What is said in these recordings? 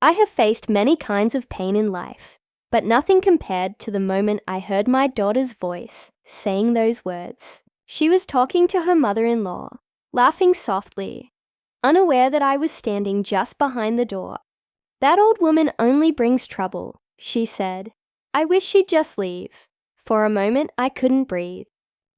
I have faced many kinds of pain in life, but nothing compared to the moment I heard my daughter's voice saying those words. She was talking to her mother-in-law, laughing softly, unaware that I was standing just behind the door. "That old woman only brings trouble," she said. "I wish she'd just leave." For a moment, I couldn't breathe.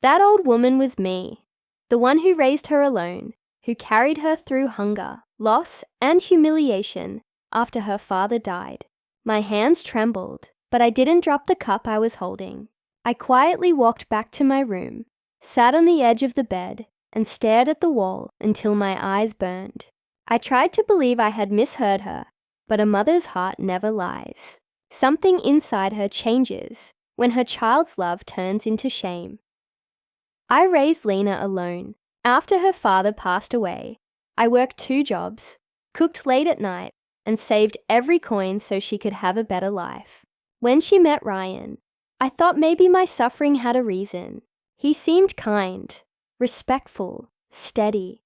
That old woman was me, the one who raised her alone, who carried her through hunger, loss, and humiliation after her father died. My hands trembled, but I didn't drop the cup I was holding. I quietly walked back to my room, sat on the edge of the bed, and stared at the wall until my eyes burned. I tried to believe I had misheard her, but a mother's heart never lies. Something inside her changes when her child's love turns into shame. I raised Lena alone. After her father passed away, I worked 2 jobs, cooked late at night, and saved every coin so she could have a better life. When she met Ryan, I thought maybe my suffering had a reason. He seemed kind, respectful, steady,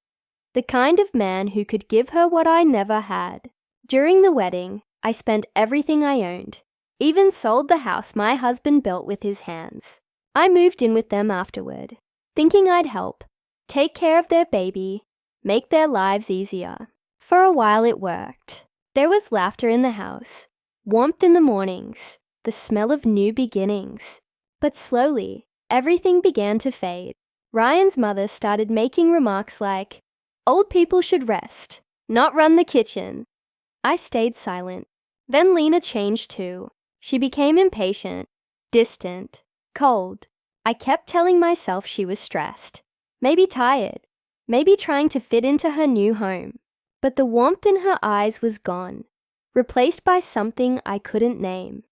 the kind of man who could give her what I never had. During the wedding, I spent everything I owned, even sold the house my husband built with his hands. I moved in with them afterward, thinking I'd help, take care of their baby, make their lives easier. For a while it worked. There was laughter in the house, warmth in the mornings, the smell of new beginnings. But slowly, everything began to fade. Ryan's mother started making remarks like, "Old people should rest, not run the kitchen." I stayed silent. Then Lena changed too. She became impatient, distant, cold. I kept telling myself she was stressed, maybe tired, maybe trying to fit into her new home. But the warmth in her eyes was gone, replaced by something I couldn't name.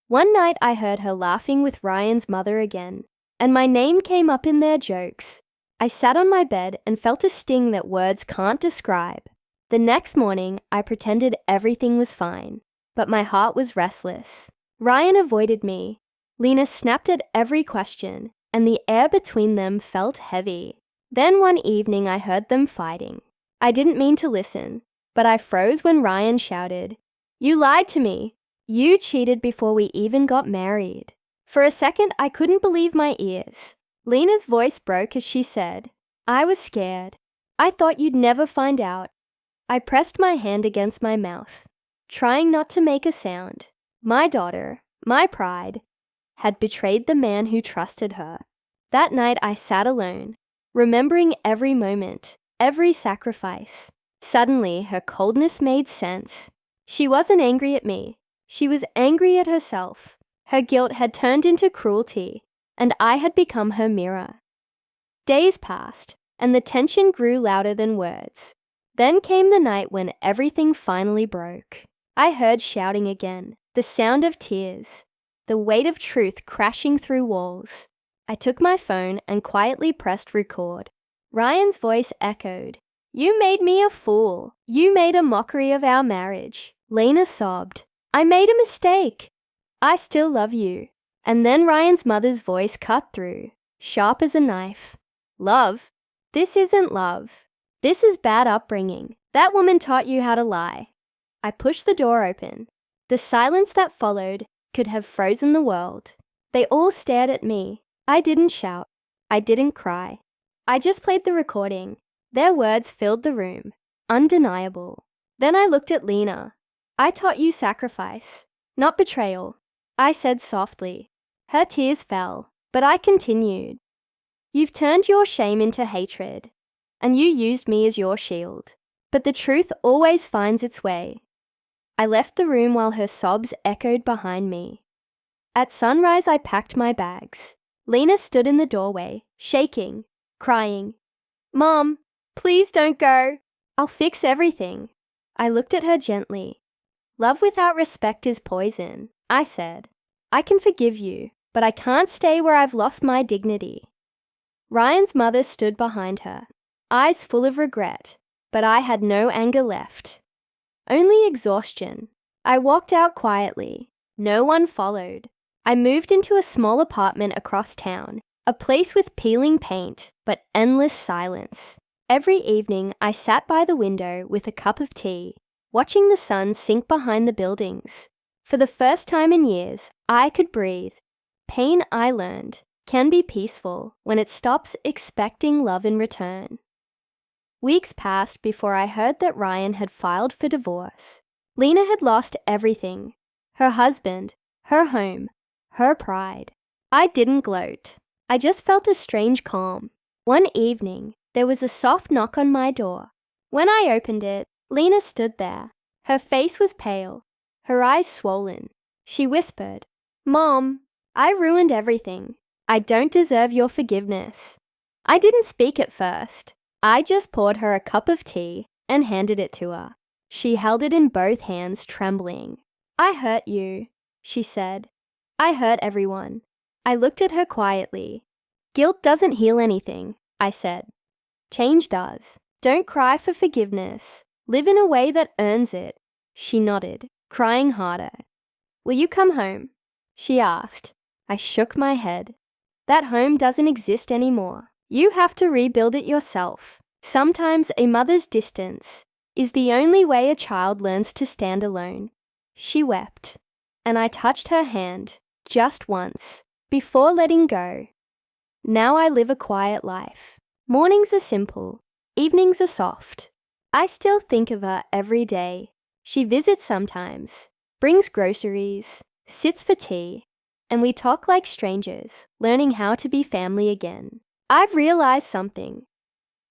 One night I heard her laughing with Ryan's mother again, and my name came up in their jokes. I sat on my bed and felt a sting that words can't describe. The next morning, I pretended everything was fine, but my heart was restless. Ryan avoided me. Lena snapped at every question, and the air between them felt heavy. Then one evening I heard them fighting. I didn't mean to listen, but I froze when Ryan shouted, "You lied to me. You cheated before we even got married." For a second, I couldn't believe my ears. Lena's voice broke as she said, "I was scared. I thought you'd never find out." I pressed my hand against my mouth, trying not to make a sound. My daughter, my pride, had betrayed the man who trusted her. That night I sat alone, remembering every moment, every sacrifice. Suddenly, her coldness made sense. She wasn't angry at me. She was angry at herself. Her guilt had turned into cruelty, and I had become her mirror. Days passed, and the tension grew louder than words. Then came the night when everything finally broke. I heard shouting again, the sound of tears, the weight of truth crashing through walls. I took my phone and quietly pressed record. Ryan's voice echoed, "You made me a fool. You made a mockery of our marriage." Lena sobbed, "I made a mistake. I still love you." And then Ryan's mother's voice cut through, sharp as a knife. "Love? This isn't love. This is bad upbringing. That woman taught you how to lie." I pushed the door open. The silence that followed could have frozen the world. They all stared at me. I didn't shout. I didn't cry. I just played the recording. Their words filled the room, undeniable. Then I looked at Lena. "I taught you sacrifice, not betrayal," I said softly. Her tears fell, but I continued. "You've turned your shame into hatred, and you used me as your shield. But the truth always finds its way." I left the room while her sobs echoed behind me. At sunrise, I packed my bags. Lena stood in the doorway, shaking, crying, "Mom, please don't go. I'll fix everything." I looked at her gently. "Love without respect is poison," I said. "I can forgive you, but I can't stay where I've lost my dignity." Ryan's mother stood behind her, eyes full of regret, but I had no anger left. Only exhaustion. I walked out quietly. No one followed. I moved into a small apartment across town, a place with peeling paint, but endless silence. Every evening, I sat by the window with a cup of tea, watching the sun sink behind the buildings. For the first time in years, I could breathe. Pain, I learned, can be peaceful when it stops expecting love in return. Weeks passed before I heard that Ryan had filed for divorce. Lena had lost everything: her husband, her home, her pride. I didn't gloat. I just felt a strange calm. One evening, there was a soft knock on my door. When I opened it, Lena stood there. Her face was pale, her eyes swollen. She whispered, "Mom, I ruined everything. I don't deserve your forgiveness." I didn't speak at first. I just poured her a cup of tea and handed it to her. She held it in both hands, trembling. "I hurt you," she said. "I hurt everyone." I looked at her quietly. "Guilt doesn't heal anything," I said. "Change does. Don't cry for forgiveness. Live in a way that earns it." She nodded, crying harder. "Will you come home?" she asked. I shook my head. "That home doesn't exist anymore. You have to rebuild it yourself. Sometimes a mother's distance is the only way a child learns to stand alone." She wept, and I touched her hand, just once, before letting go. Now I live a quiet life. Mornings are simple, evenings are soft. I still think of her every day. She visits sometimes, brings groceries, sits for tea, and we talk like strangers, learning how to be family again. I've realized something.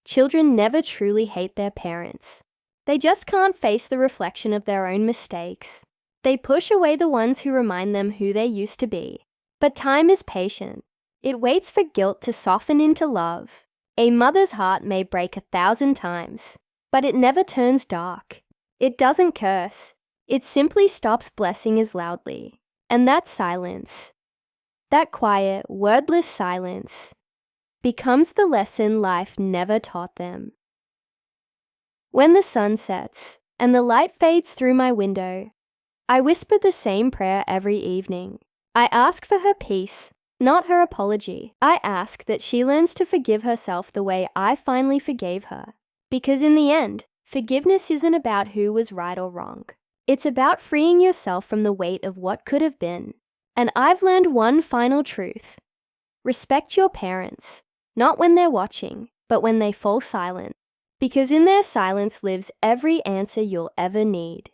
Children never truly hate their parents. They just can't face the reflection of their own mistakes. They push away the ones who remind them who they used to be. But time is patient. It waits for guilt to soften into love. A mother's heart may break 1,000 times, but it never turns dark. It doesn't curse. It simply stops blessing as loudly. And that silence, that quiet, wordless silence, becomes the lesson life never taught them. When the sun sets and the light fades through my window, I whisper the same prayer every evening. I ask for her peace, not her apology. I ask that she learns to forgive herself the way I finally forgave her. Because in the end, forgiveness isn't about who was right or wrong. It's about freeing yourself from the weight of what could have been. And I've learned one final truth. Respect your parents. Not when they're watching, but when they fall silent. Because in their silence lives every answer you'll ever need.